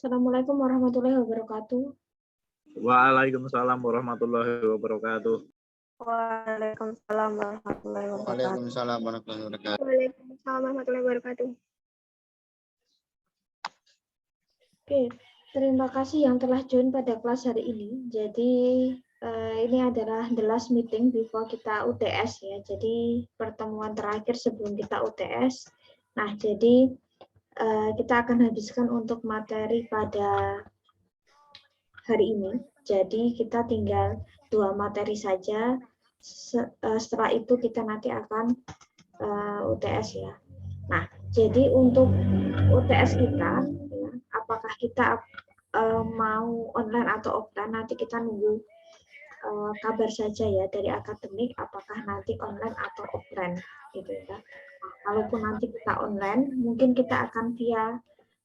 Assalamualaikum warahmatullahi wabarakatuh. Waalaikumsalam warahmatullahi wabarakatuh. Waalaikumsalam warahmatullahi wabarakatuh. Waalaikumsalam warahmatullahi wabarakatuh. Waalaikumsalam warahmatullahi wabarakatuh. Oke, terima kasih yang telah join pada kelas hari ini. Jadi ini adalah the last meeting before kita UTS ya. Jadi pertemuan terakhir sebelum kita UTS. Nah, jadi kita akan habiskan untuk materi pada hari ini. Jadi kita tinggal 2 materi saja. Setelah itu kita nanti akan UTS ya. Nah, jadi untuk UTS kita, ya, apakah kita mau online atau offline, nanti kita nunggu kabar saja ya dari akademik, apakah nanti online atau offline, gitu ya. Nah, kalaupun nanti kita online, mungkin kita akan via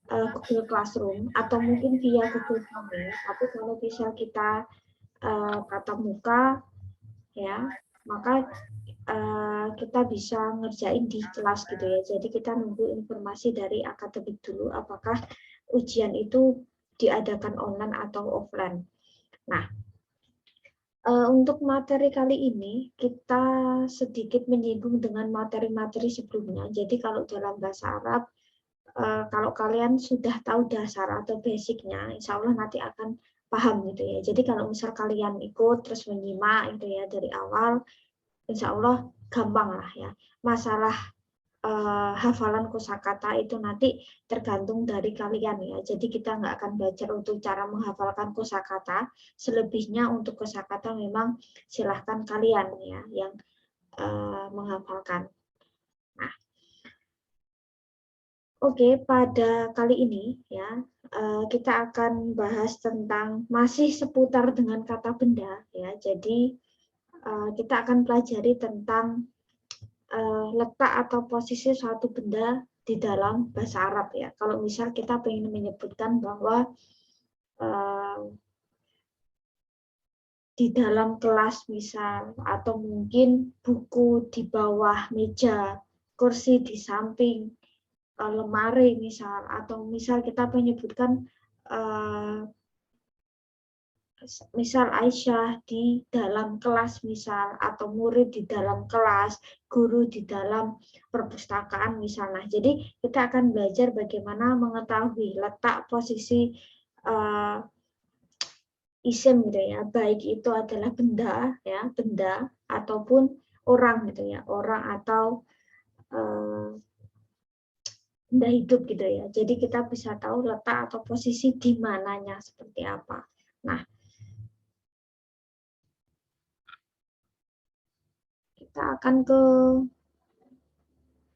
Google Classroom atau mungkin via Google Form ya. Tapi kalau misal kita tatap muka, ya, maka kita bisa ngerjain di kelas gitu ya. Jadi kita nunggu informasi dari akademik dulu apakah ujian itu diadakan online atau offline. Nah, untuk materi kali ini kita sedikit menyinggung dengan materi-materi sebelumnya. Jadi kalau dalam bahasa Arab, kalau kalian sudah tahu dasar atau basicnya, insya Allah nanti akan paham gitu ya. Jadi kalau misal kalian ikut terus menyimak gitu ya dari awal, insya Allah gampang lah ya. Masalah hafalan kosakata itu nanti tergantung dari kalian ya. Jadi kita nggak akan belajar untuk cara menghafalkan kosakata. Selebihnya untuk kosakata memang silahkan kalian ya yang menghafalkan. Nah, oke, pada kali ini ya kita akan bahas tentang masih seputar dengan kata benda ya. Jadi kita akan pelajari tentang letak atau posisi suatu benda di dalam bahasa Arab ya. Kalau misal kita ingin menyebutkan bahwa di dalam kelas misal, atau mungkin buku di bawah meja, kursi di samping lemari misal, atau misal kita menyebutkan misal Aisyah di dalam kelas misal, atau murid di dalam kelas, guru di dalam perpustakaan misalnya. Jadi kita akan belajar bagaimana mengetahui letak posisi isim gitu ya, baik itu adalah benda ya, benda ataupun orang gitu ya, orang atau benda hidup gitu ya. Jadi kita bisa tahu letak atau posisi di mananya seperti apa. Nah,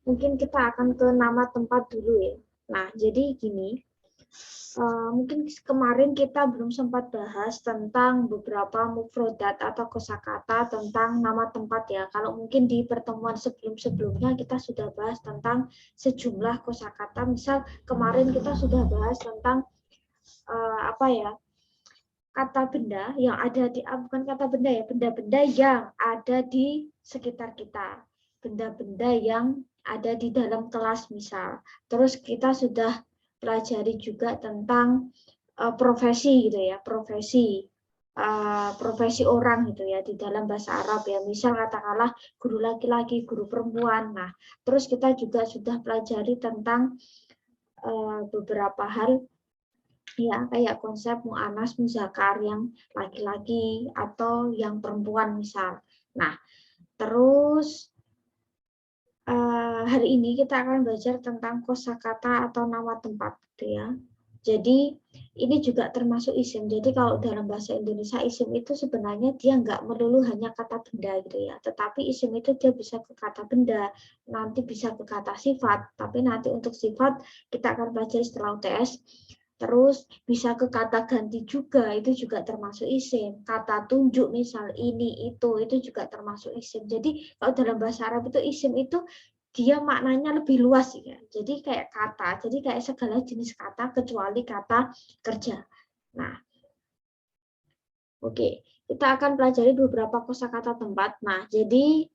mungkin kita akan ke nama tempat dulu ya. Nah, jadi gini, mungkin kemarin kita belum sempat bahas tentang beberapa mufrodat atau kosakata tentang nama tempat ya. Kalau mungkin di pertemuan sebelum-sebelumnya kita sudah bahas tentang sejumlah kosakata. Misal kemarin kita sudah bahas tentang kata benda yang ada di bukan kata benda ya, benda-benda yang ada di sekitar kita, benda-benda yang ada di dalam kelas misal. Terus kita sudah pelajari juga tentang profesi gitu ya, profesi orang gitu ya di dalam bahasa Arab ya. Misal katakanlah guru laki-laki, guru perempuan. Nah, terus kita juga sudah pelajari tentang beberapa hal ya, kayak konsep mu'anas muzakkar yang laki-laki atau yang perempuan misal. Nah, terus hari ini kita akan belajar tentang kosakata atau nama tempat gitu ya. Jadi ini juga termasuk isim. Jadi kalau dalam bahasa Indonesia isim itu sebenarnya dia nggak melulu hanya kata benda gitu ya. Tetapi isim itu dia bisa ke kata benda, nanti bisa ke kata sifat. Tapi nanti untuk sifat kita akan pelajari setelah UTS. Terus bisa ke kata ganti juga, itu juga termasuk isim. Kata tunjuk misal ini, itu juga termasuk isim. Jadi kalau dalam bahasa Arab itu isim itu dia maknanya lebih luas ya. Jadi kayak kata, jadi kayak segala jenis kata kecuali kata kerja. Nah, oke. Kita akan pelajari beberapa kosakata tempat. Nah, jadi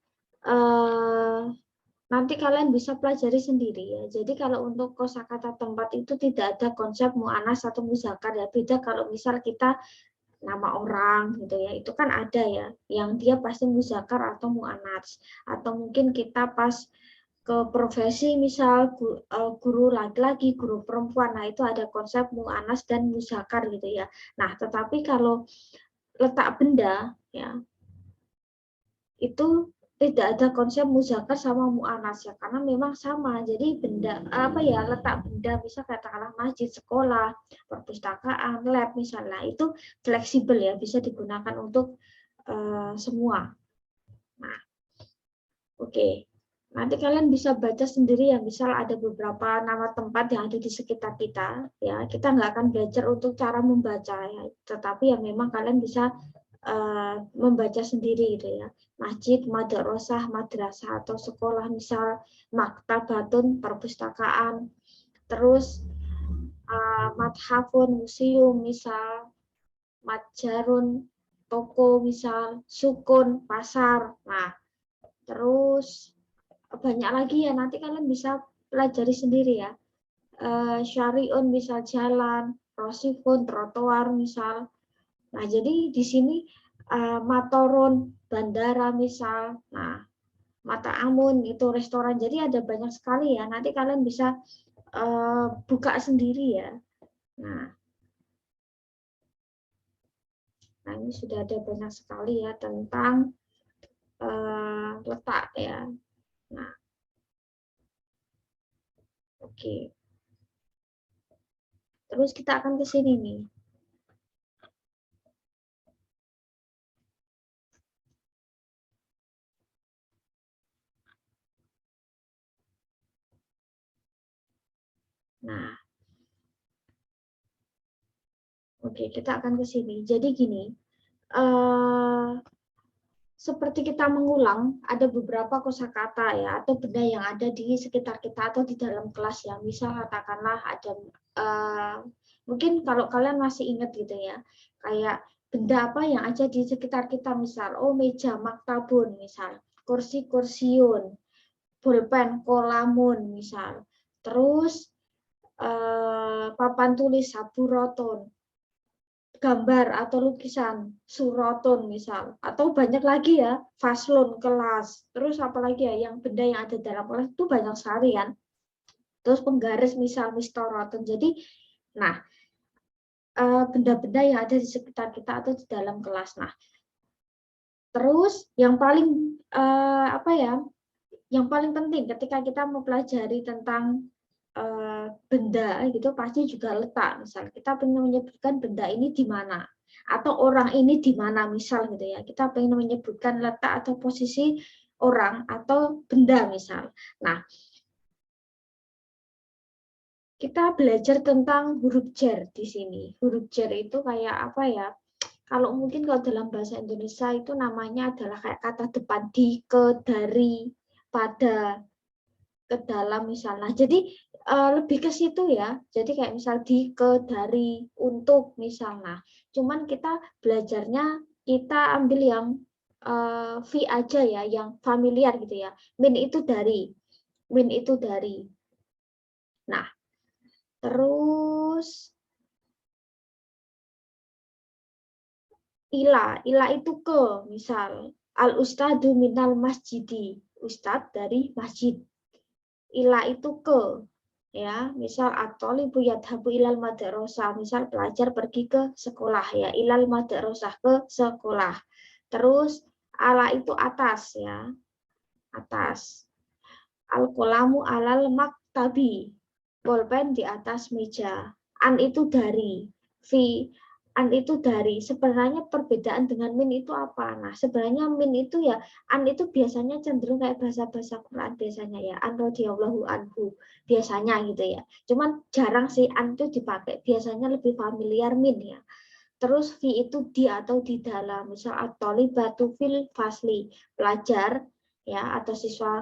nanti kalian bisa pelajari sendiri ya. Jadi kalau untuk kosakata tempat itu tidak ada konsep mu'anas atau muzakkar ya. Beda kalau misal kita nama orang gitu ya, itu kan ada ya, yang dia pasti muzakkar atau mu'anas. Atau mungkin kita pas ke profesi misal guru laki-laki, guru perempuan, nah itu ada konsep mu'anas dan muzakkar gitu ya. Nah, tetapi kalau letak benda ya itu tidak ada konsep muzakkar sama mu'anas ya, karena memang sama. Jadi benda apa ya, letak benda bisa katakanlah masjid, sekolah, perpustakaan, lab misalnya, itu fleksibel ya, bisa digunakan untuk semua. Nah, oke. Nanti kalian bisa baca sendiri ya, misal ada beberapa nama tempat yang ada di sekitar kita ya. Kita nggak akan belajar untuk cara membaca ya, tetapi ya memang kalian bisa membaca sendiri gitu ya. Masjid, madrasah, madrasah atau sekolah, misal maktabatun, perpustakaan, terus mathafun, museum, misal matjarun, toko, misal sukun, pasar. Nah, terus banyak lagi ya, nanti kalian bisa pelajari sendiri ya. Syariun, misal jalan, rosifun, trotoar, misal. Nah, jadi di sini matorun, bandara misal, nah mata amun itu restoran, jadi ada banyak sekali ya, nanti kalian bisa buka sendiri ya. Nah, ini sudah ada banyak sekali ya tentang letak ya. Nah, oke. Terus kita akan ke sini nih. Nah, oke, kita akan ke sini. Jadi gini, seperti kita mengulang, ada beberapa kosakata ya atau benda yang ada di sekitar kita atau di dalam kelas ya. Misal katakanlah ada mungkin kalau kalian masih ingat gitu ya, kayak benda apa yang ada di sekitar kita, misal meja, maktabun, misal kursi, kursiun, pulpen, kolamun, misal. Terus papan tulis, saburoton, gambar atau lukisan, surotun misal, atau banyak lagi ya, faslon, kelas, terus apalagi ya, yang benda yang ada dalam kelas itu banyak sekali kan. Terus penggaris misal, mistorotun. Jadi, nah, benda-benda yang ada di sekitar kita atau di dalam kelas. Nah, terus yang paling apa ya, yang paling penting ketika kita mempelajari tentang benda gitu, pasti juga letak. Misal kita pengen menyebutkan benda ini di mana atau orang ini di mana, misal gitu ya, kita pengen menyebutkan letak atau posisi orang atau benda misal. Nah, kita belajar tentang huruf jar di sini. Huruf jar itu kayak apa ya, kalau mungkin kalau dalam bahasa Indonesia itu namanya adalah kayak kata depan, di, ke, dari, pada, ke dalam misalnya. Jadi lebih ke situ ya. Jadi kayak misal di, ke, dari, untuk misalnya. Cuman kita belajarnya kita ambil yang V aja ya, yang familiar gitu ya. Min itu dari. Min itu dari. Nah, terus ila itu ke, misal al ustadu minal masjidi, ustad dari masjid. Ila itu ke, ya, misal at-thalibu yadhabu ilal madrasah, misal pelajar pergi ke sekolah ya, ilal madrasah, ke sekolah. Terus ala itu atas ya, atas. Al-qalamu alal maktabi, bolpen di atas meja. An itu dari, fi an itu dari. Sebenarnya perbedaan dengan min itu apa? Nah, sebenarnya min itu ya, an itu biasanya cenderung kayak bahasa-bahasa Quran biasanya ya, an radhiyallahu anhu biasanya gitu ya. Cuman jarang sih an itu dipakai, biasanya lebih familiar min ya. Terus fi itu di atau di dalam, misal at-thalibatu fil fasli, pelajar ya atau siswa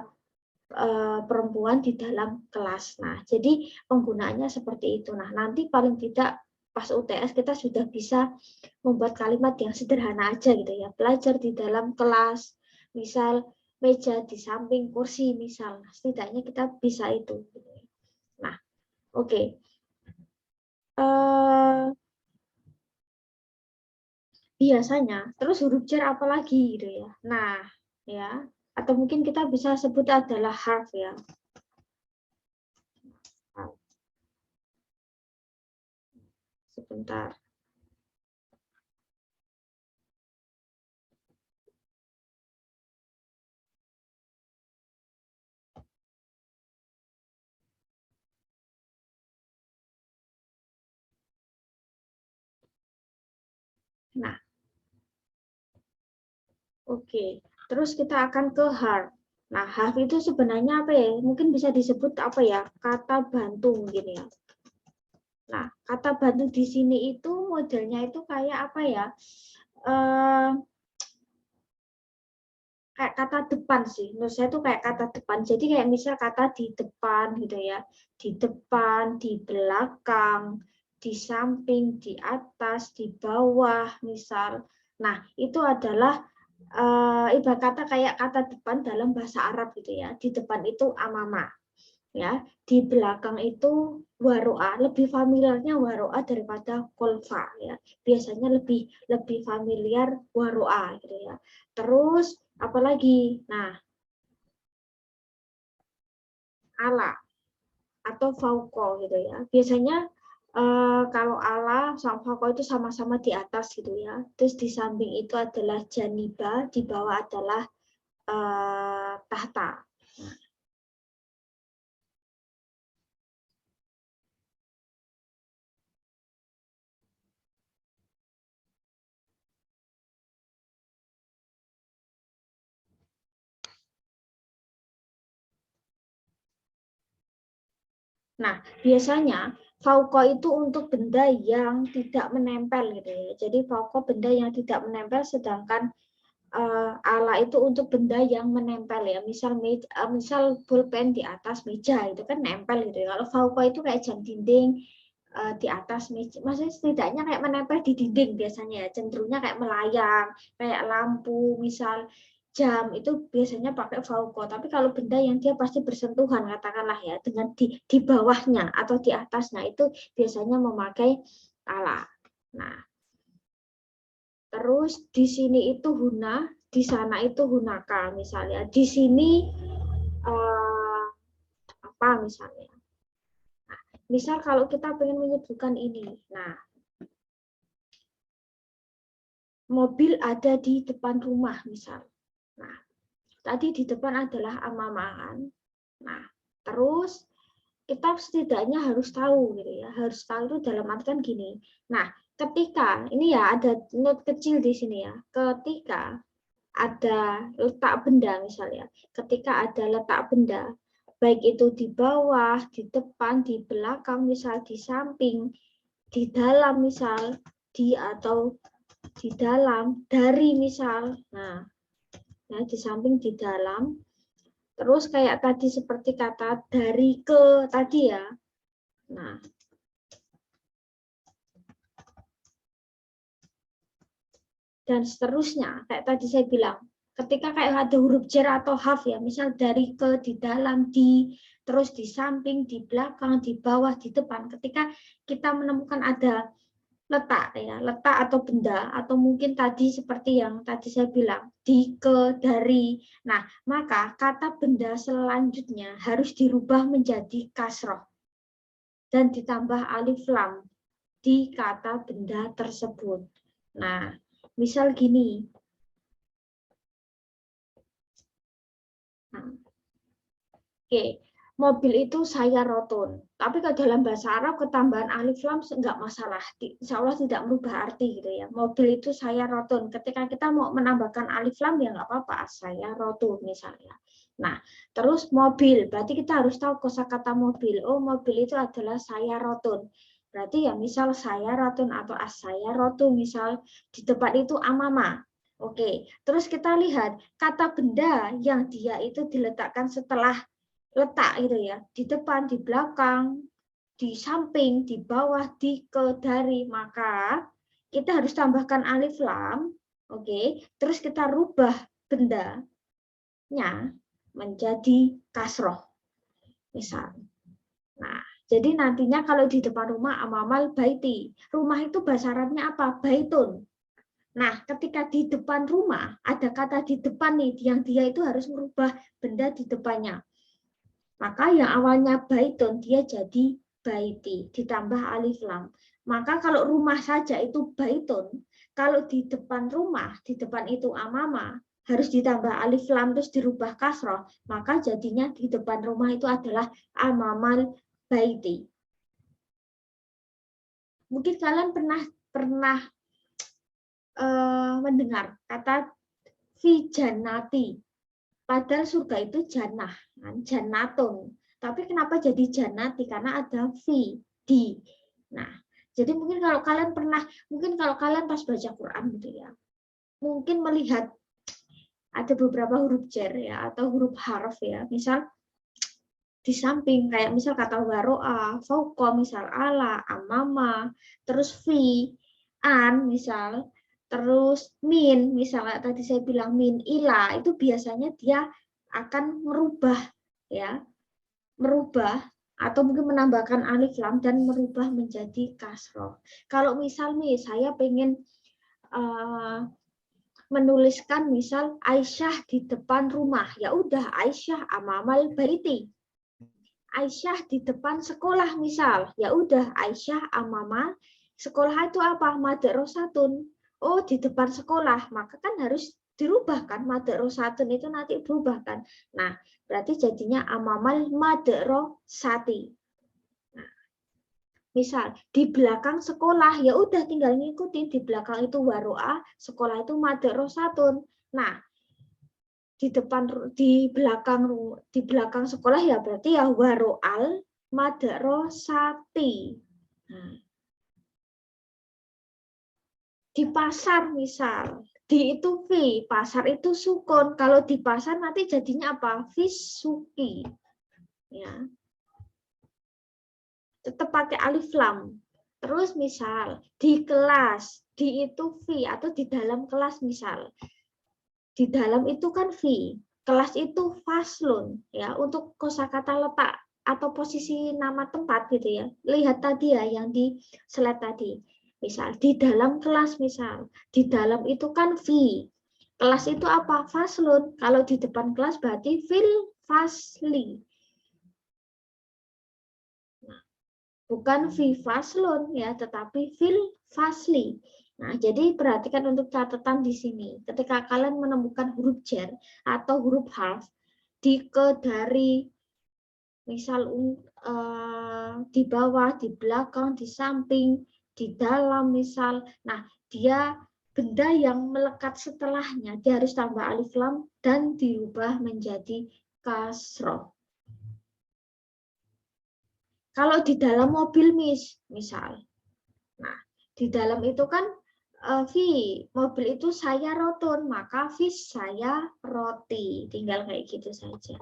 perempuan di dalam kelas. Nah, jadi penggunaannya seperti itu. Nah, nanti paling tidak pas UTS kita sudah bisa membuat kalimat yang sederhana aja gitu ya. Belajar di dalam kelas, misal meja, di samping kursi misal. Setidaknya kita bisa itu. Nah, oke. Biasanya, terus huruf jar apa lagi gitu ya. Nah, ya, atau mungkin kita bisa sebut adalah harf ya. Sebentar. Nah, oke. Terus kita akan ke harf. Nah, harf itu sebenarnya apa ya? Mungkin bisa disebut apa ya? Kata bantu mungkin ya. Nah, kata bantu di sini itu modelnya itu kayak apa ya? Kayak kata depan sih. Menurut saya itu kayak kata depan. Jadi kayak misal kata di depan gitu ya. Di depan, di belakang, di samping, di atas, di bawah misal. Nah, itu adalah ibarat kata kayak kata depan dalam bahasa Arab gitu ya. Di depan itu amama. Ya, di belakang itu waro'a, lebih familiarnya waro'a daripada kolfa ya. Biasanya lebih familiar waro'a gitu ya. Terus apalagi? Nah, ala atau fauko gitu ya. Biasanya kalau ala sama fauko itu sama-sama di atas gitu ya. Terus di samping itu adalah janiba, di bawah adalah tahta. Nah, biasanya fauqa itu untuk benda yang tidak menempel gitu ya. Jadi fauqa benda yang tidak menempel, sedangkan ala itu untuk benda yang menempel ya. Misal pulpen di atas meja itu kan nempel gitu ya. Kalau fauqa itu kayak jam dinding di atas meja, maksudnya setidaknya kayak menempel di dinding biasanya ya. Cenderungnya kayak melayang, kayak lampu misal. Jam itu biasanya pakai fauqa, tapi kalau benda yang dia pasti bersentuhan katakanlah ya dengan di bawahnya atau di atasnya itu biasanya memakai ala. Nah, terus di sini itu huna, di sana itu hunaka misalnya. Di sini apa misalnya? Nah, misal kalau kita pengen menyebutkan ini, nah mobil ada di depan rumah misal. Nah, tadi di depan adalah amamaan. Nah, terus kita setidaknya harus tahu gitu ya, harus tahu itu dalam artian gini. Nah, ketika ini ya ada note kecil di sini ya, ketika ada letak benda misalnya, ketika ada letak benda, baik itu di bawah, di depan, di belakang, misal di samping, di dalam misal, di atau di dalam, dari misal, nah ya, di samping, di dalam. Terus kayak tadi seperti kata dari ke tadi ya. Nah, dan seterusnya. Kayak tadi saya bilang, ketika kayak ada huruf jar atau haf ya, misal dari ke, di dalam, di, terus di samping, di belakang, di bawah, di depan. Ketika kita menemukan ada letak ya, letak atau benda, atau mungkin tadi seperti yang tadi saya bilang, di, ke, dari. Nah, maka kata benda selanjutnya harus dirubah menjadi kasroh dan ditambah alif lam di kata benda tersebut. Nah, misal gini. Nah, oke, mobil itu saya rotun. Tapi kalau dalam bahasa Arab ketambahan alif lam enggak masalah. Insya Allah tidak merubah arti gitu ya. Mobil itu saya rotun. Ketika kita mau menambahkan alif lam ya nggak apa-apa. Saya rotun misalnya. Nah, terus mobil. Berarti kita harus tahu kosakata mobil. Oh, mobil itu adalah saya rotun. Berarti ya misal saya rotun atau saya rotun. Misal di depan itu amama. Oke, terus kita lihat kata benda yang dia itu diletakkan setelah letak gitu ya, di depan, di belakang, di samping, di bawah, di, ke, dari, maka kita harus tambahkan alif lam, oke, terus kita rubah benda nya menjadi kasroh. Misal. Nah, jadi nantinya kalau di depan rumah amamal baiti. Rumah itu bahasa Arabnya apa? Baitun. Nah, ketika di depan rumah ada kata di depan nih, yang dia itu harus merubah benda di depannya. Maka yang awalnya baitun dia jadi baiti ditambah alif lam. Maka kalau rumah saja itu baitun, kalau di depan rumah, di depan itu amama, harus ditambah alif lam terus dirubah kasroh, maka jadinya di depan rumah itu adalah amamal baiti. Mungkin kalian pernah mendengar kata fi jannati. Padahal surga itu jannah, jannatun. Tapi kenapa jadi jannati? Karena ada fi di. Nah, jadi mungkin kalau kalian pas baca Quran gitu ya, mungkin melihat ada beberapa huruf jar ya atau huruf harf ya, misal di samping kayak misal kata waro'a, fauqa, misal ala, amama, terus fi, an, misal, terus min, misalnya tadi saya bilang min, ila, itu biasanya dia akan merubah ya, merubah atau mungkin menambahkan alif lam dan merubah menjadi kasroh. Kalau misal nih saya pengen menuliskan misal Aisyah di depan rumah, ya udah Aisyah amamal baiti. Aisyah di depan sekolah misal, ya udah Aisyah amama sekolah itu apa? Madrasatun. Oh, di depan sekolah, maka kan harus dirubah kan, madrasatun itu nanti berubah kan. Nah, berarti jadinya amamal madrasati. Nah, misal di belakang sekolah, ya udah tinggal ngikutin di belakang itu waro'a, sekolah itu madrasatun. Nah, di belakang sekolah ya berarti ya waro'al madrasati. Nah, di pasar misal, di itu fi, pasar itu sukun. Kalau di pasar nanti jadinya apa? Fisuki. Ya. Tetap pakai alif lam. Terus misal di kelas, di itu fi atau di dalam kelas misal. Di dalam itu kan fi. Kelas itu faslun ya, untuk kosakata letak atau posisi nama tempat gitu ya. Lihat tadi ya yang di slide tadi. Misal di dalam kelas misal, di dalam itu kan fi. Kelas itu apa? Faslun. Kalau di depan kelas berarti fil fasli. Nah, bukan fi faslun ya, tetapi fil fasli. Nah, jadi perhatikan untuk catatan di sini. Ketika kalian menemukan huruf jar atau huruf harf dari misal di bawah, di belakang, di samping, di dalam misal. Nah, dia benda yang melekat setelahnya, dia harus tambah alif lam dan dirubah menjadi kasroh. Kalau di dalam mobil misal. Nah, di dalam itu kan fi, mobil itu saya rotun, maka vis saya roti. Tinggal kayak gitu saja.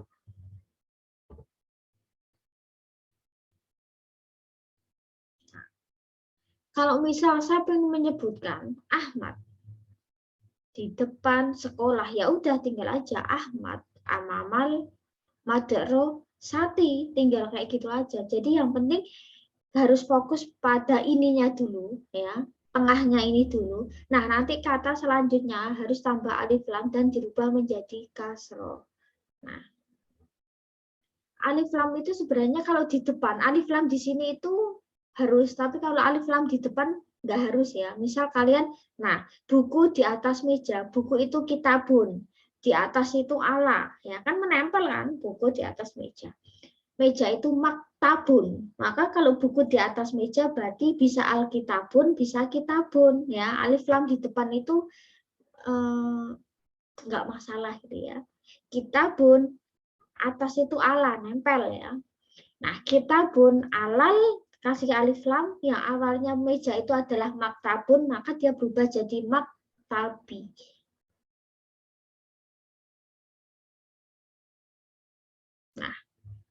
Kalau misal saya ingin menyebutkan Ahmad di depan sekolah, ya udah tinggal aja Ahmad amamal madrasati, tinggal kayak gitu aja. Jadi yang penting harus fokus pada ininya dulu ya, tengahnya ini dulu. Nah, nanti kata selanjutnya harus tambah alif lam dan dirubah menjadi kasroh. Nah, alif lam itu sebenarnya kalau di depan, alif lam di sini itu harus, tapi kalau alif lam di depan nggak harus ya. Misal kalian, nah buku di atas meja, buku itu kitabun, di atas itu ala, ya kan menempel kan buku di atas meja. Meja itu maktabun, maka kalau buku di atas meja berarti bisa alkitabun, bisa kitabun, ya alif lam di depan itu nggak masalah gitu ya. Kitabun atas itu ala nempel ya. Nah kitabun alal kasih alif lam yang awalnya meja itu adalah maktabun, maka dia berubah jadi maktabi. Nah,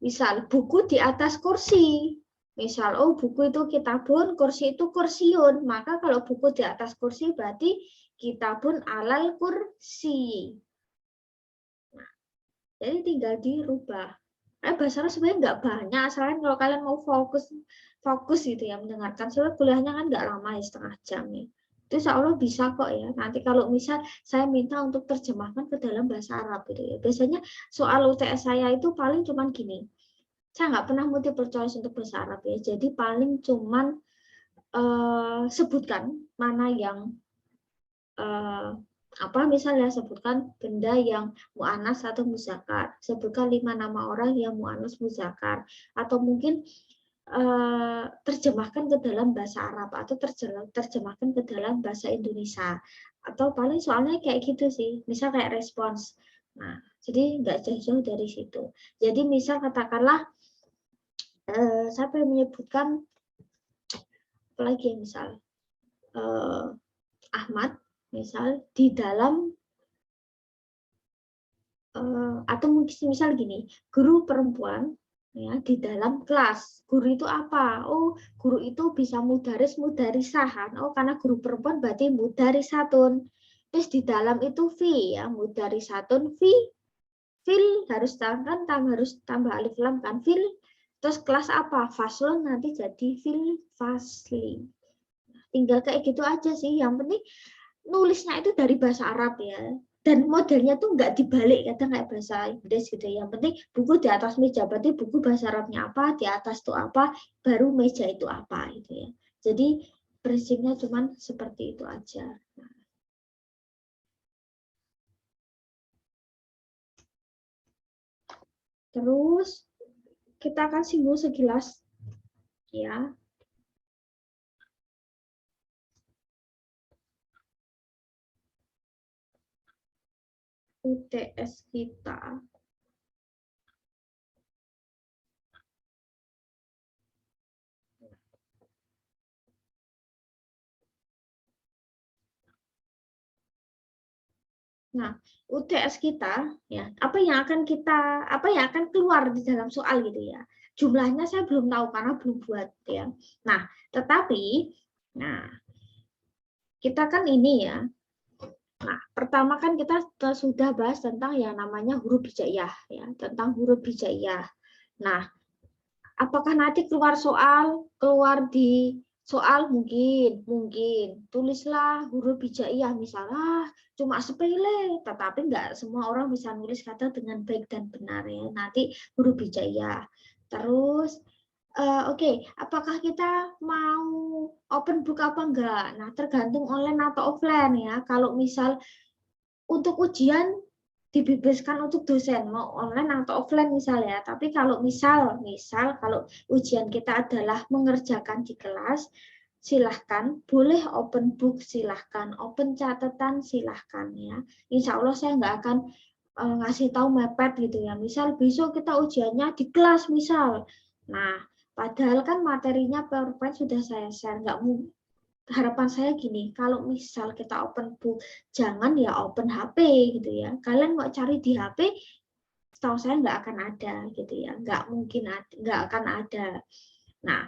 misal buku di atas kursi. Misal, oh buku itu kitabun, kursi itu kursiun. Maka kalau buku di atas kursi berarti kitabun alal kursi. Nah, Jadi tinggal dirubah. Bahasa Arab sebenarnya nggak banyak, asalkan kalau kalian mau fokus gitu ya mendengarkan. Soalnya kuliahnya kan nggak lama ya, setengah jam ya. Itu insya Allah bisa kok ya. Nanti kalau misal saya minta untuk terjemahkan ke dalam bahasa Arab gitu ya. Biasanya soal UTS saya itu paling cuman gini. Saya nggak pernah multiple choice untuk bahasa Arab ya. Jadi paling cuman sebutkan mana yang misalnya sebutkan benda yang mu'annas atau muzakkar, sebutkan 5 nama orang yang mu'annas muzakkar, atau mungkin terjemahkan ke dalam bahasa Arab atau terjemahkan ke dalam bahasa Indonesia, atau paling soalnya kayak gitu sih, misal kayak respons. Nah, jadi nggak jauh-jauh dari situ. Jadi misal katakanlah saya pengen menyebutkan apalagi misal Ahmad misal di dalam atau mungkin misal gini, guru perempuan ya di dalam kelas. Guru itu apa? Oh, guru itu bisa mudaris mudarisahan. Oh, karena guru perempuan berarti mudarisatun. Terus di dalam itu fi ya, mudarisatun fi fil harus harus tambah alif lam kan fil. Terus kelas apa? Faslun nanti jadi fil fasli. Tinggal kayak gitu aja sih. Yang penting nulisnya itu dari bahasa Arab ya. Dan modelnya tuh nggak dibalik, kadang kayak bahasa Inggris gitu. Yang penting buku di atas meja, berarti buku bahasa Arabnya apa, di atas itu apa, baru meja itu apa gitu ya. Jadi prinsipnya cuman seperti itu aja. Terus kita akan singgung sekilas ya. UTS kita. Nah, UTS kita ya, apa yang akan keluar di dalam soal gitu ya. Jumlahnya saya belum tahu karena belum buat ya. Nah, tetapi kita kan ini ya. Nah, pertama kan kita sudah bahas tentang yang namanya huruf hijaiyah ya, tentang huruf hijaiyah. Nah, apakah nanti keluar di soal mungkin tulislah huruf hijaiyah misalnya cuma sepele, tetapi nggak semua orang bisa nulis kata dengan baik dan benar ya, nanti huruf hijaiyah. Terus Oke, apakah kita mau open book apa enggak? Nah, tergantung online atau offline ya. Kalau misal untuk ujian dibebaskan untuk dosen mau online atau offline misalnya. Tapi kalau misal kalau ujian kita adalah mengerjakan di kelas, silahkan, boleh open book silahkan, open catatan silahkan ya. Insya Allah saya nggak akan ngasih tahu mepet gitu ya. Misal besok kita ujiannya di kelas misal. Nah, padahal kan materinya PowerPoint sudah saya share, nggak harapan saya gini, kalau misal kita open book, jangan ya open HP gitu ya. Kalian mau cari di HP, setahu saya nggak akan ada gitu ya, nggak akan ada. Nah,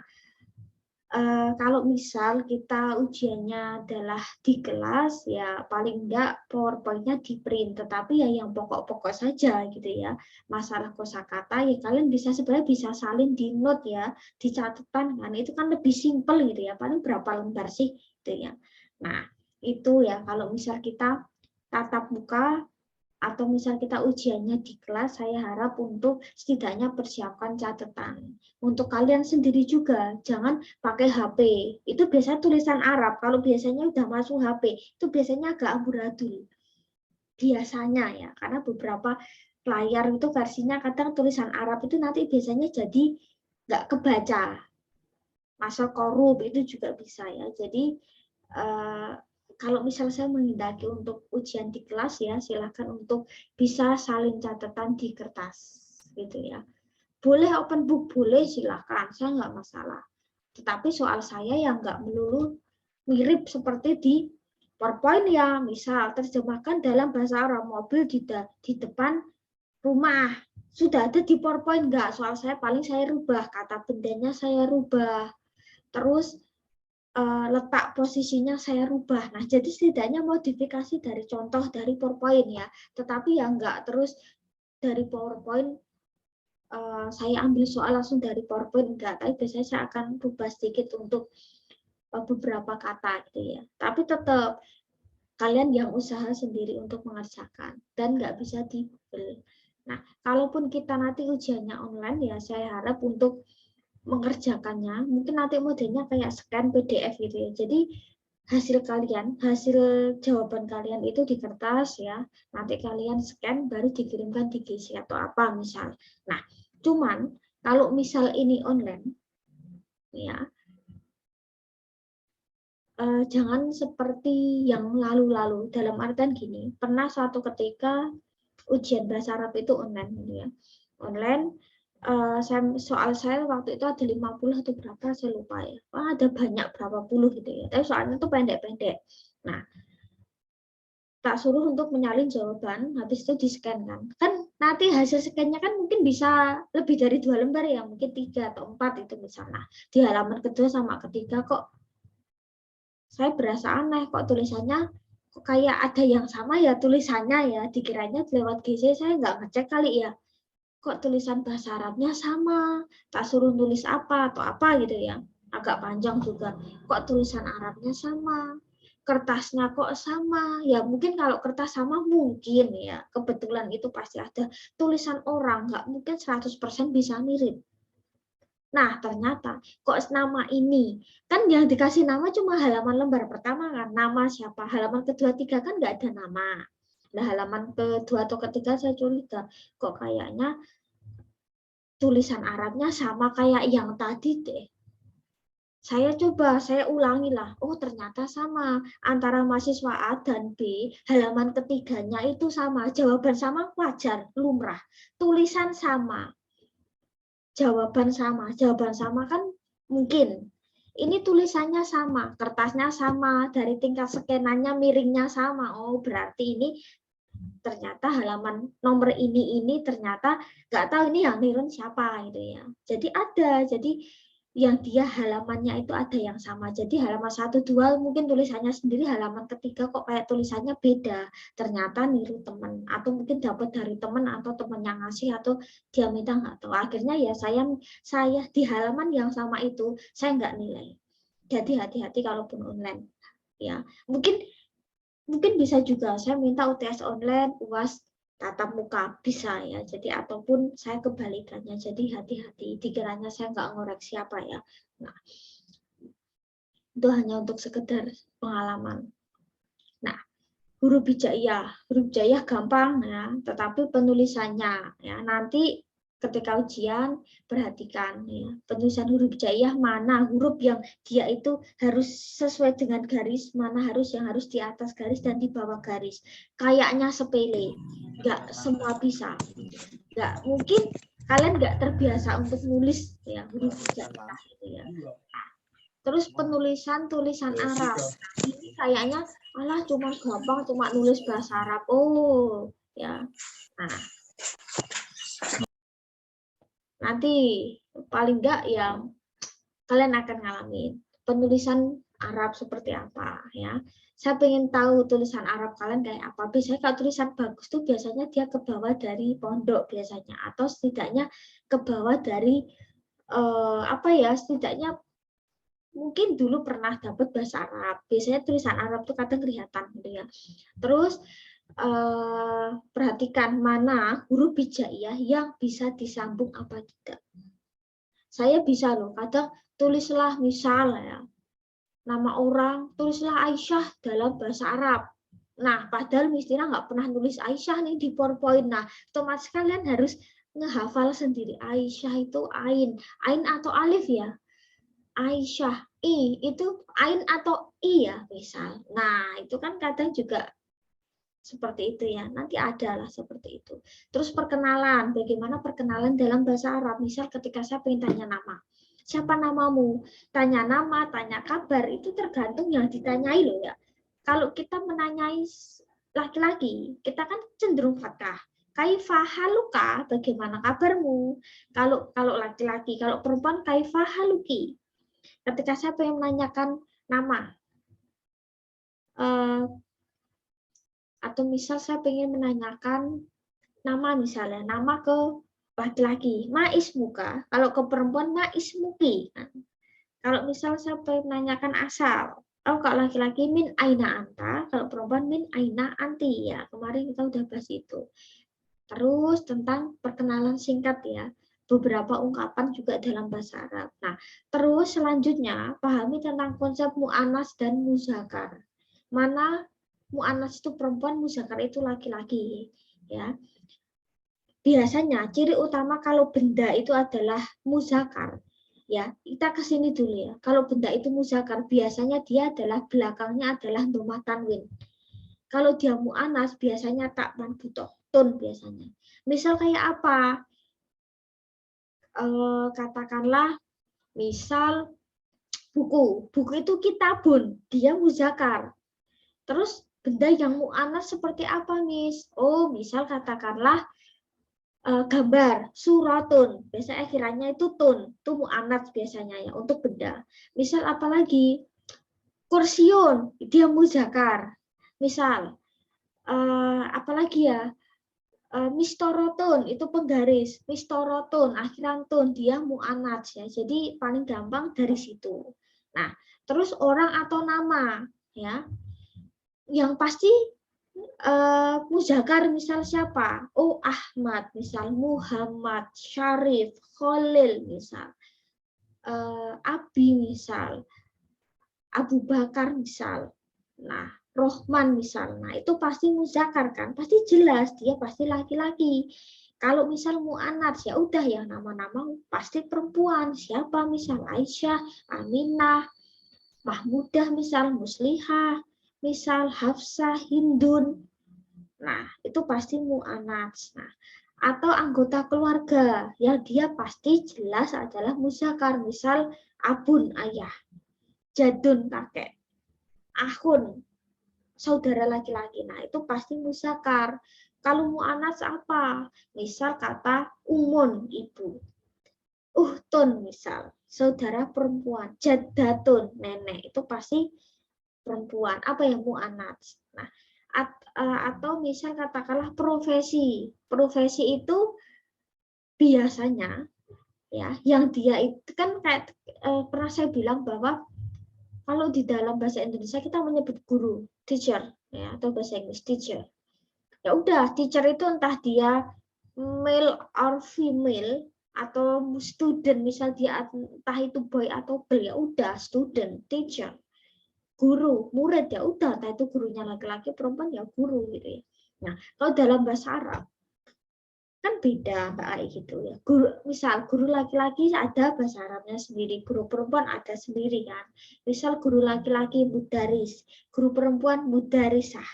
kalau misal kita ujiannya adalah di kelas, ya paling enggak PowerPoint-nya di print, tetapi ya yang pokok-pokok saja gitu ya. Masalah kosakata ya kalian sebenarnya bisa salin di note ya, di catatan kan, itu kan lebih simpel gitu ya, paling berapa lembar sih gitu ya. Nah, itu ya kalau misal kita tatap muka atau misal kita ujiannya di kelas, saya harap untuk setidaknya persiapkan catatan. Untuk kalian sendiri juga, jangan pakai HP. Itu biasanya tulisan Arab. Kalau biasanya udah masuk HP, itu biasanya agak amburadul. Biasanya ya, karena beberapa layar itu versinya kadang tulisan Arab itu nanti biasanya jadi nggak kebaca. Masa korup itu juga bisa ya. Jadi kalau misal saya menghendaki untuk ujian di kelas ya, silakan untuk bisa salin catatan di kertas gitu ya. Boleh open book, boleh silakan, saya nggak masalah. Tetapi soal saya yang nggak melulu mirip seperti di PowerPoint ya, misal terjemahkan dalam bahasa Arab, mobil di depan rumah. Sudah ada di PowerPoint nggak? Soal saya paling saya rubah, kata bendanya saya rubah. Terus letak posisinya saya rubah. Nah, jadi setidaknya modifikasi dari contoh dari PowerPoint ya, tetapi yang enggak terus dari PowerPoint, saya ambil soal langsung dari PowerPoint, enggak, tapi biasanya saya akan rubah sedikit untuk beberapa kata gitu ya. Tapi tetap kalian yang usaha sendiri untuk mengerjakan dan nggak bisa di Google. Nah, kalaupun kita nanti ujiannya online ya, saya harap untuk mengerjakannya mungkin nanti modelnya kayak scan PDF gitu ya. Jadi hasil jawaban kalian itu di kertas ya, nanti kalian scan baru dikirimkan di GC atau apa misal. Nah, cuman kalau misal ini online ya, jangan seperti yang lalu-lalu, dalam artian gini, pernah suatu ketika ujian bahasa Arab itu online gitu ya. Online, soal saya waktu itu ada 50 atau berapa saya lupa ya. Ada banyak berapa puluh gitu ya. Tapi soalnya itu pendek-pendek. Nah, tak suruh untuk menyalin jawaban, habis itu di-scan kan. Kan nanti hasil scan-nya kan mungkin bisa lebih dari 2 lembar ya, mungkin 3 atau 4 itu misalnya. Di halaman kedua sama ketiga kok saya berasa aneh, kok tulisannya kok kayak ada yang sama ya tulisannya ya, dikiranya lewat GC, saya nggak ngecek kali ya. Kok tulisan bahasa Arabnya sama, tak suruh tulis apa atau apa gitu ya, agak panjang juga. Kok tulisan Arabnya sama, kertasnya kok sama, ya mungkin kalau kertas sama mungkin ya, kebetulan itu pasti ada. Tulisan orang nggak mungkin 100% bisa mirip. Nah, ternyata kok nama ini, kan yang dikasih nama cuma halaman lembar pertama kan, nama siapa, halaman kedua, tiga kan nggak ada nama. Nah, halaman kedua atau ketiga saya curiga, kok kayaknya tulisan Arabnya sama kayak yang tadi deh. Saya ulangi lah. Oh, ternyata sama. Antara mahasiswa A dan B, halaman ketiganya itu sama. Jawaban sama wajar, lumrah. Tulisan sama. Jawaban sama kan mungkin. Ini tulisannya sama, kertasnya sama, dari tingkat skenannya miringnya sama. Oh, berarti ini ternyata halaman nomor ini ternyata nggak tahu ini yang nirun siapa gitu ya. Jadi yang dia halamannya itu ada yang sama. Jadi halaman 1, 2 mungkin tulisannya sendiri, halaman ketiga kok kayak tulisannya beda. Ternyata niru teman, atau mungkin dapat dari teman atau teman yang ngasih, atau dia minta, nggak tahu. Akhirnya ya saya di halaman yang sama itu saya nggak nilai. Jadi hati-hati kalaupun online ya. Mungkin bisa juga saya minta UTS online, UAS tatap muka bisa ya. Jadi ataupun saya kebalikannya. Jadi hati-hati, dikiranya saya nggak ngoreksi apa ya. Nah, itu hanya untuk sekedar pengalaman. Nah, huruf hijaiyah gampang ya, tetapi penulisannya ya nanti ketika ujian perhatikan ya, penulisan huruf hijaiyah mana huruf yang dia itu harus sesuai dengan garis, mana yang harus di atas garis dan di bawah garis. Kayaknya sepele, nggak semua bisa. Nggak mungkin kalian nggak terbiasa untuk nulis ya huruf hijaiyah gitu ya. Terus tulisan Arab. Ini kayaknya malah cuma gampang, cuma nulis bahasa Arab. Oh, ya. Nah, nanti paling enggak ya kalian akan ngalamin penulisan Arab seperti apa ya. Saya pengen tahu tulisan Arab kalian kayak apa. Biasanya kalau tulisan bagus tuh biasanya dia ke bawah dari pondok biasanya, atau setidaknya ke bawah dari setidaknya mungkin dulu pernah dapat bahasa Arab. Biasanya tulisan Arab tuh kadang kelihatan gitu ya. Terus perhatikan mana huruf hijaiyah yang bisa disambung apa tidak. Saya bisa loh, kadang tulislah misal ya, nama orang, tulislah Aisyah dalam bahasa Arab. Nah, padahal Mistina nggak pernah nulis Aisyah nih di PowerPoint. Nah, otomatis kalian harus ngehafal sendiri. Aisyah itu ain atau alif ya. Aisyah, itu ain atau i ya misal. Nah, itu kan kadang juga seperti itu ya, nanti adalah seperti itu. Terus perkenalan, bagaimana perkenalan dalam bahasa Arab. Misal ketika saya pengen tanya nama, siapa namamu? Tanya nama, tanya kabar, itu tergantung yang ditanyai loh ya. Kalau kita menanyai laki-laki, kita kan cenderung fathah. Kaifa haluka, bagaimana kabarmu? Kalau laki-laki, kalau perempuan kaifa haluki. Ketika saya pengen menanyakan nama, atau misal saya pengen menanyakan nama misalnya, nama ke laki-laki, ma ismuka. Kalau ke perempuan, ma ismuki. Kalau misal saya menanyakan asal, kalau laki-laki min aina anta, kalau perempuan min aina anti. Ya, kemarin kita udah bahas itu. Terus tentang perkenalan singkat ya, beberapa ungkapan juga dalam bahasa Arab. Nah, terus selanjutnya pahami tentang konsep mu'anas dan muzakkar. Mana mu'anas itu perempuan, muzakkar itu laki-laki. Ya, biasanya ciri utama kalau benda itu adalah muzakkar. Ya, kita ke sini dulu ya. Kalau benda itu muzakkar, biasanya dia adalah belakangnya adalah domah tanwin. Kalau dia mu'anas biasanya tak marbutoh, tun biasanya. Misal kayak apa? Katakanlah misal buku. Buku itu kitabun, dia muzakkar. Terus benda yang mu'anas seperti apa, Miss? Oh, misal katakanlah gambar, suratun. Biasanya akhirannya itu tun, itu mu'anas biasanya ya untuk benda. Misal apalagi? Kursiun, dia muzakkar. Misal apalagi ya, mistorotun itu penggaris, mistorotun akhiran tun dia mu'anats ya, jadi paling gampang dari situ. Nah, terus orang atau nama ya, yang pasti muzakkar misal siapa? Oh, Ahmad misal, Muhammad, Syarif, Khalil misal, Abi misal, Abu Bakar misal. Nah, Rohman misal, nah itu pasti muzakkar kan, pasti jelas dia pasti laki-laki. Kalau misal mu'anats ya udah ya nama-nama pasti perempuan. Siapa misal Aisyah, Aminah, Mahmudah misal, Muslihah, misal Hafsah, Hindun. Nah itu pasti mu'anats. Nah, atau anggota keluarga ya dia pasti jelas adalah muzakkar. Misal abun ayah, jadun kakek, ahun saudara laki-laki. Nah, itu pasti muzakkar. Kalau mu'anats apa? Misal kata umun, ibu. Uhtun misal, saudara perempuan. Jaddatun, nenek. Itu pasti perempuan. Apa yang mu'anats? Nah, atau misal katakanlah profesi. Profesi itu biasanya ya, yang dia itu kan kayak pernah saya bilang bahwa kalau di dalam bahasa Indonesia kita menyebut guru, teacher, ya, atau bahasa Inggris teacher. Ya udah, teacher itu entah dia male or female atau student, misal dia entah itu boy atau girl, ya udah student, teacher. Guru, murid ya udah, entah itu gurunya laki-laki, perempuan ya guru gitu ya. Nah, kalau dalam bahasa Arab kan beda Mbak Ai gitu ya. Guru, misal guru laki-laki ada bahasa Arabnya sendiri, guru perempuan ada sendiri kan. Misal guru laki-laki mudaris, guru perempuan mudarisah.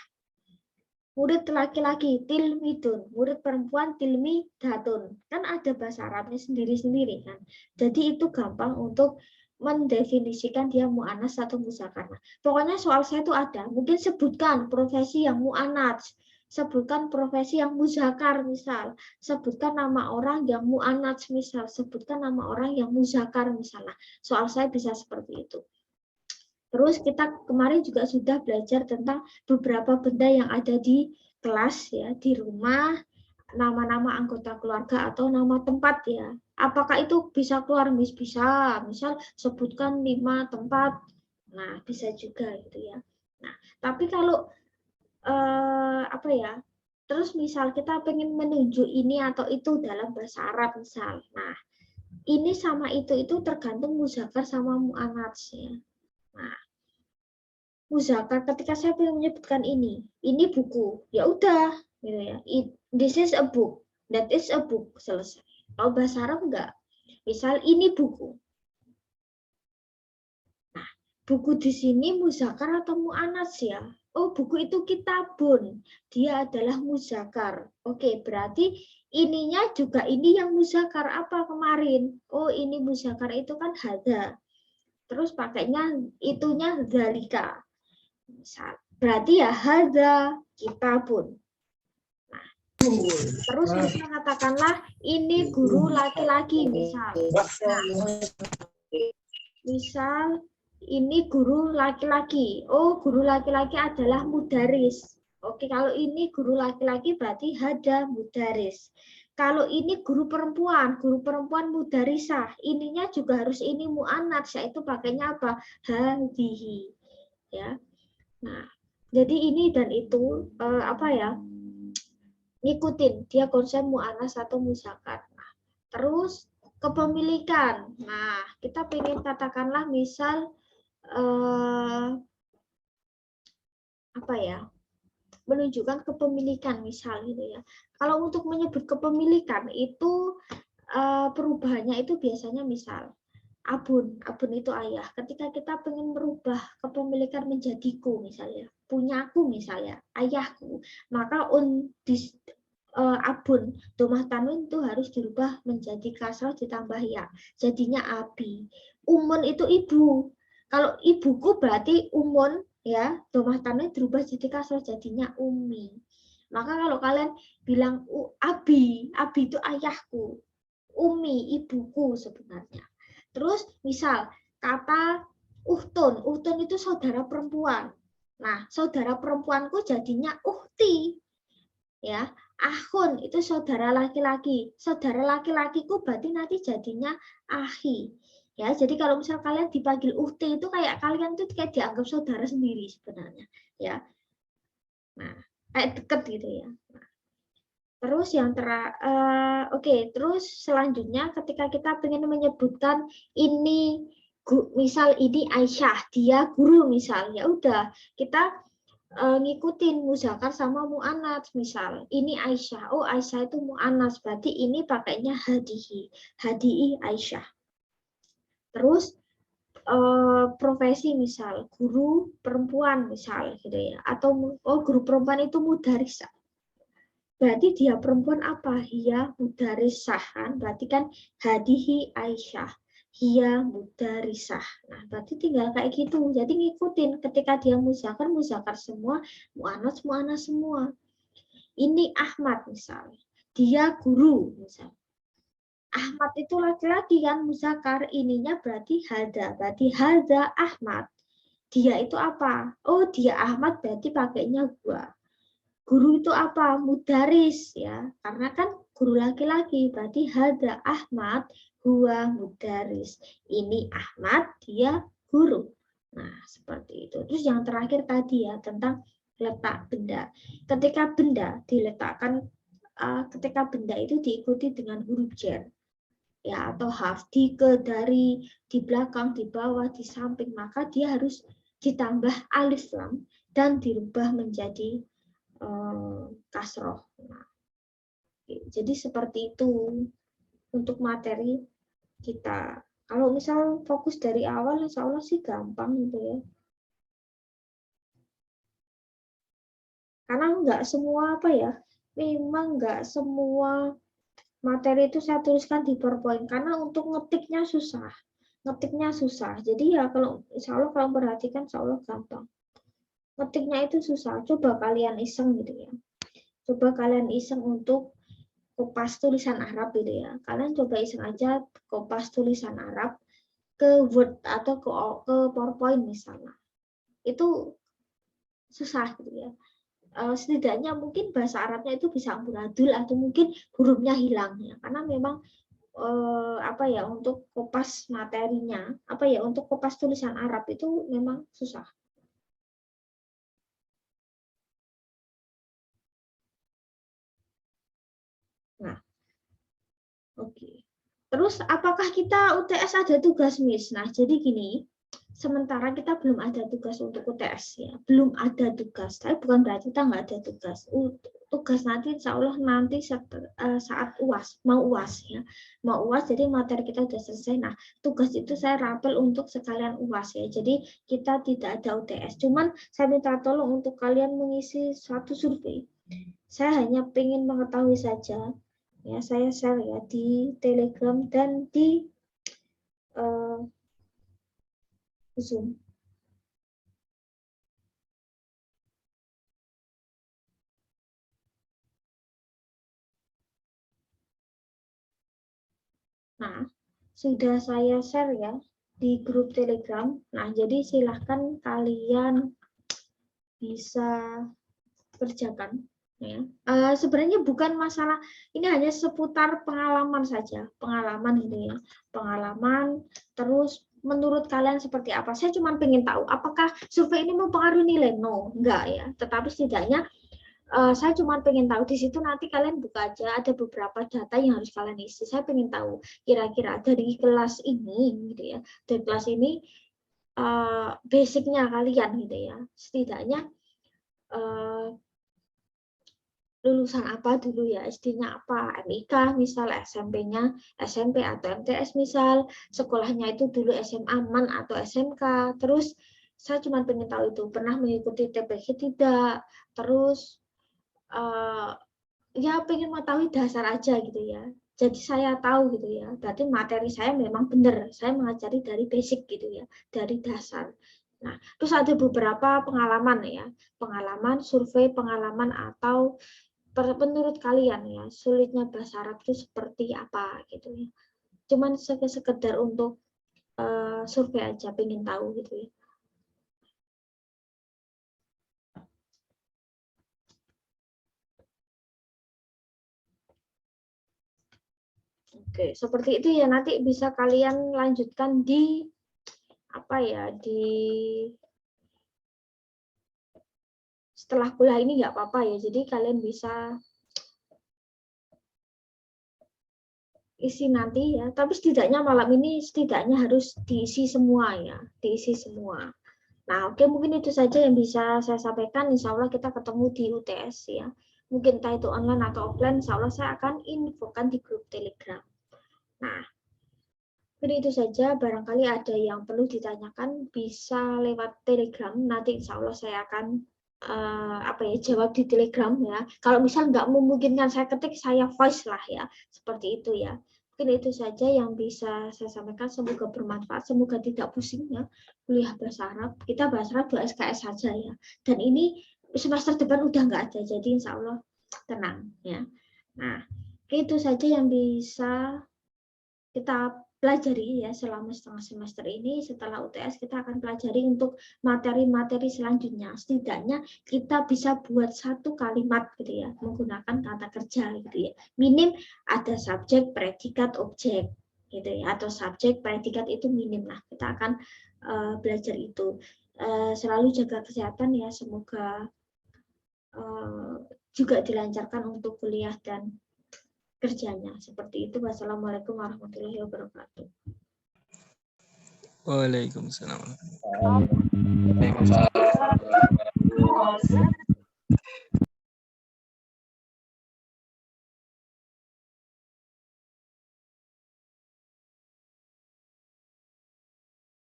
Murid laki-laki tilmidun, murid perempuan tilmidatun. Kan ada bahasa Arabnya sendiri-sendiri kan. Jadi itu gampang untuk mendefinisikan dia mu'anas atau muzakkar. Pokoknya soal saya itu ada, mungkin sebutkan profesi yang mu'anas, sebutkan profesi yang muzakkar misal, sebutkan nama orang yang mu'anats misal, sebutkan nama orang yang muzakkar misalnya. Soal saya bisa seperti itu. Terus kita kemarin juga sudah belajar tentang beberapa benda yang ada di kelas ya, di rumah, nama-nama anggota keluarga atau nama tempat ya. Apakah itu bisa keluar Miss? Bisa. Misal sebutkan 5 tempat. Nah, bisa juga gitu ya. Nah, tapi kalau apa ya, terus misal kita pengen menunjuk ini atau itu dalam bahasa Arab misal, nah ini sama itu tergantung muzakkar sama mu'anats ya. Nah, muzakkar ketika saya pengen menyebutkan ini buku, ya udah gitu ya, this is a book, that is a book, selesai. Kalau bahasa Arab enggak, misal ini buku. Nah, buku di sini muzakkar atau mu'anats ya? Oh, buku itu kitabun. Dia adalah muzakkar. Oke, berarti ininya juga ini yang muzakkar apa kemarin? Oh, ini muzakkar itu kan hadza. Terus pakainya itunya dzalika. Misal. Berarti ya hadza kitabun. Nah, terus kita katakanlah ini guru laki-laki misal. Nah, misal ini guru laki-laki. Oh, guru laki-laki adalah mudaris. Oke, kalau ini guru laki-laki berarti hada mudaris. Kalau ini guru perempuan mudarisah. Ininya juga harus ini mu'annats, yaitu pakainya apa? Hadihi. Ya. Nah, jadi ini dan itu apa ya? Ngikutin dia konsep mu'annas atau muzakkar. Nah, terus kepemilikan. Nah, kita pengen katakanlah misal apa ya? Menunjukkan kepemilikan misal gitu ya. Kalau untuk menyebut kepemilikan itu perubahannya itu biasanya misal abun itu ayah. Ketika kita pengen merubah kepemilikan menjadiku misalnya, punyaku misalnya, ayahku, maka abun domah tanwin itu harus dirubah menjadi kasrah ditambah ya. Jadinya abi. Umun itu ibu. Kalau ibuku berarti umun ya, domah tanwin dirubah jadi kasrah jadinya umi. Maka kalau kalian bilang abi itu ayahku. Umi ibuku sebenarnya. Terus misal kata uhtun itu saudara perempuan. Nah, saudara perempuanku jadinya uhti. Ya, ahun itu saudara laki-laki. Saudara laki-lakiku berarti nanti jadinya ahi. Ya, jadi kalau misal kalian dipanggil uhti itu kayak kalian tuh kayak dianggap saudara sendiri sebenarnya, ya. Nah, kayak deket gitu ya. Nah, terus yang oke, terus selanjutnya ketika kita pengen menyebutkan ini misal ini Aisyah, dia guru misal, ya udah kita ngikutin muzakkar sama mu'annats. Misal ini Aisyah, oh Aisyah itu mu'annats, berarti ini pakainya hadihi Aisyah. Terus profesi misal guru perempuan misal gitu ya, atau guru perempuan itu mudarisah. Berarti dia perempuan apa? Hiya mudarisah kan? Berarti kan hadihi Aisyah. Hiya mudarisah. Nah, berarti tinggal kayak gitu. Jadi ngikutin ketika dia muzakkar semua, mu'annats semua. Ini Ahmad misalnya. Dia guru misalnya. Ahmad itu laki-laki kan muzakkar, ininya berarti hada. Berarti hada Ahmad. Dia itu apa? Oh, dia Ahmad berarti pakainya gua. Guru itu apa? Mudaris ya. Karena kan guru laki-laki, berarti hada Ahmad huwa mudaris. Ini Ahmad, dia guru. Nah, seperti itu. Terus yang terakhir tadi ya tentang letak benda. Ketika benda diletakkan ketika benda itu diikuti dengan huruf jar ya atau haf di dari di belakang, di bawah, di samping, maka dia harus ditambah alif lam dan dirubah menjadi kasroh. Nah, jadi seperti itu untuk materi kita. Kalau misal fokus dari awal, insya Allah sih gampang gitu ya. Karena nggak semua apa ya, memang nggak semua materi itu saya tuliskan di PowerPoint karena untuk ngetiknya susah. Jadi ya kalau insya Allah kalau perhatikan insya Allah gampang. Ngetiknya itu susah. Coba kalian iseng gitu ya. Coba kalian iseng untuk kopas tulisan Arab gitu ya. Kalian coba iseng aja kopas tulisan Arab ke Word atau ke PowerPoint misalnya. Itu susah gitu ya. Setidaknya mungkin bahasa Arabnya itu bisa amburadul atau mungkin hurufnya hilang ya. Karena memang apa ya untuk kopas materinya, apa ya untuk kopas tulisan Arab itu memang susah. Nah, oke. Terus apakah kita UTS ada tugas Miss? Nah, jadi gini, sementara kita belum ada tugas untuk UTS ya, belum ada tugas. Tapi bukan berarti kita nggak ada tugas. Tugas nanti insya Allah nanti saat UAS, mau UAS ya, mau UAS. Jadi materi kita sudah selesai. Nah, tugas itu saya rapel untuk sekalian UAS ya. Jadi kita tidak ada UTS. Cuman saya minta tolong untuk kalian mengisi suatu survei. Saya hanya ingin mengetahui saja. Ya, saya share ya di Telegram dan di Zoom. Nah, sudah saya share ya di grup Telegram. Nah, jadi silahkan kalian bisa kerjakan. Ya. Sebenarnya bukan masalah, ini hanya seputar pengalaman saja, pengalaman gitu ya, pengalaman. Terus menurut kalian seperti apa? Saya cuma pengen tahu, apakah survei ini mempengaruhi nilai? No, enggak ya. Tetapi setidaknya saya cuma pengen tahu, di situ nanti kalian buka aja, ada beberapa data yang harus kalian isi. Saya pengen tahu kira-kira dari kelas ini gitu ya, dari kelas ini basicnya kalian gitu ya, setidaknya lulusan apa dulu ya, SD-nya apa, MIK misal, SMP-nya SMP atau MTS misal, sekolahnya itu dulu SMA MAN atau SMK. Terus saya cuma pengen tahu itu pernah mengikuti TPK tidak, terus ya pengen mengetahui dasar aja gitu ya. Jadi saya tahu gitu ya, berarti materi saya memang benar, saya mengajari dari basic gitu ya, dari dasar. Nah, terus ada beberapa pengalaman ya, pengalaman, survei pengalaman atau menurut kalian ya, sulitnya bahasa Arab itu seperti apa gitu ya. Cuman sekedar untuk survei aja, pengen tahu gitu ya. Oke, seperti itu ya, nanti bisa kalian lanjutkan di apa ya, di setelah kuliah ini nggak apa-apa ya. Jadi kalian bisa isi nanti ya. Tapi setidaknya malam ini setidaknya harus diisi semua ya, diisi semua. Nah, oke, mungkin itu saja yang bisa saya sampaikan. Insya Allah kita ketemu di UTS ya. Mungkin entah itu online atau offline, insya Allah saya akan infokan di grup Telegram. Nah, jadi itu saja, barangkali ada yang perlu ditanyakan bisa lewat Telegram. Nanti insya Allah saya akan jawab di Telegram ya. Kalau misal nggak memungkinkan saya ketik, saya voice lah ya, seperti itu ya. Mungkin itu saja yang bisa saya sampaikan. Semoga bermanfaat, semoga tidak pusing ya kuliah bahasa Arab. Kita bahasa Arab 2 SKS saja ya. Dan ini semester depan udah nggak ada, jadi insya Allah tenang ya. Nah, itu saja yang bisa kita pelajari ya selama setengah semester ini. Setelah UTS kita akan pelajari untuk materi-materi selanjutnya. Setidaknya kita bisa buat satu kalimat gitu ya, menggunakan kata kerja gitu ya. Minim ada subjek, predikat, objek gitu ya, atau subjek, predikat itu minim lah. Kita akan belajar itu. Selalu jaga kesehatan ya, semoga juga dilancarkan untuk kuliah dan kerjanya. Seperti itu. Wassalamualaikum warahmatullahi wabarakatuh. Waalaikumsalam. Waalaikumsalam.